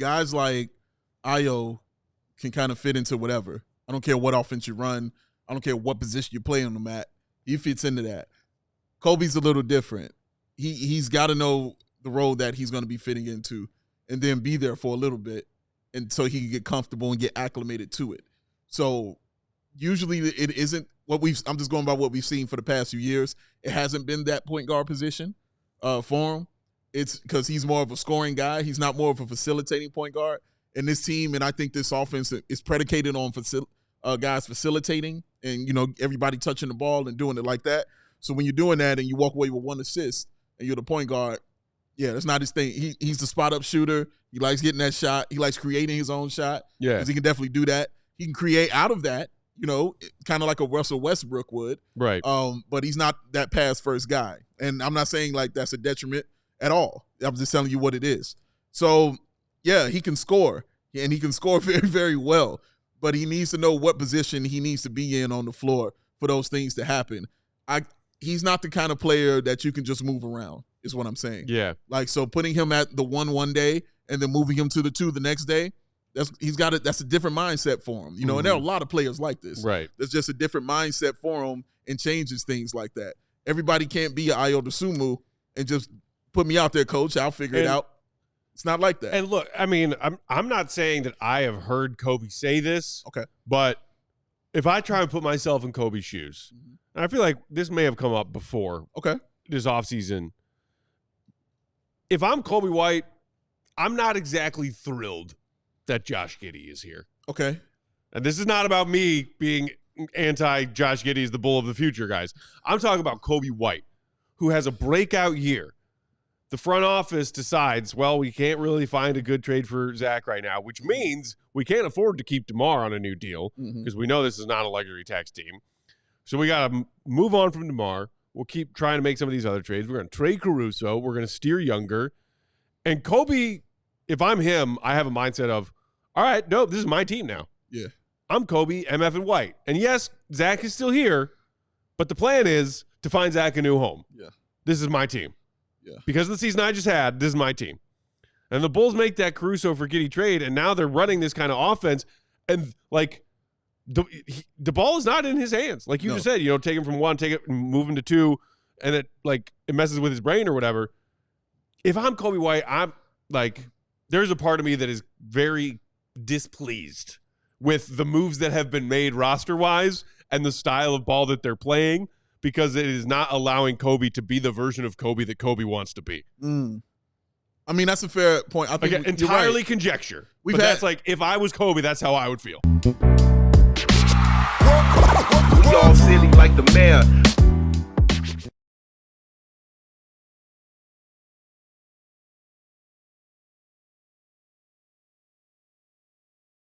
guys like Ayo can kind of fit into whatever. I don't care what offense you run. I don't care what position you play on them at. He fits into that. Coby's a little different. He's got to know the role that he's going to be fitting into and then be there for a little bit and so he can get comfortable and get acclimated to it. So usually it isn't what I'm just going by what we've seen for the past few years. It hasn't been that point guard position for him. It's because he's more of a scoring guy. He's not more of a facilitating point guard. And this team, and I think this offense is predicated on guys facilitating and, everybody touching the ball and doing it like that. So when you're doing that and you walk away with 1 assist and you're the point guard, yeah, that's not his thing. He's the spot-up shooter. He likes getting that shot. He likes creating his own shot. Yeah. Because he can definitely do that. He can create out of that, kind of like a Russell Westbrook would. Right. But he's not that pass-first guy. And I'm not saying like that's a detriment at all. I'm just telling you what it is. So, yeah, he can score. And he can score very, very well. But he needs to know what position he needs to be in on the floor for those things to happen. He's not the kind of player that you can just move around, is what I'm saying. Yeah. Like, so putting him at the 1 day and then moving him to the 2 the next day, that's a different mindset for him. And there are a lot of players like this. Right. There's just a different mindset for him and changes things like that. Everybody can't be an Ayo Dosunmu and just put me out there, coach. I'll figure it out. It's not like that. And look, I mean, I'm not saying that I have heard Coby say this. Okay. But if I try and put myself in Coby's shoes, and I feel like this may have come up before. Okay. This offseason. If I'm Coby White, I'm not exactly thrilled that Josh Giddey is here. Okay. And this is not about me being anti-Josh Giddey as the bull of the future, guys. I'm talking about Coby White, who has a breakout year. The front office decides, well, we can't really find a good trade for Zach right now, which means we can't afford to keep DeMar on a new deal because we know this is not a luxury tax team. So we got to move on from DeMar. We'll keep trying to make some of these other trades. We're going to trade Caruso. We're going to steer Younger. And Coby, if I'm him, I have a mindset of, all right, no, this is my team now. Yeah. I'm Coby, MF, and White. And yes, Zach is still here, but the plan is to find Zach a new home. Yeah. This is my team. Yeah. Because of the season I just had, this is my team. And the Bulls make that Caruso for Giddey trade, and now they're running this kind of offense. And, like, the ball is not in his hands. Like you just said, take him from 1, take it and move him to 2, and it messes with his brain or whatever. If I'm Coby White, I'm like, there's a part of me that is very displeased with the moves that have been made roster-wise and the style of ball that they're playing, because it is not allowing Coby to be the version of Coby that Coby wants to be. I mean, that's a fair point. I think Again, entirely conjecture. That's like, if I was Coby, that's how I would feel. We all silly like the mayor.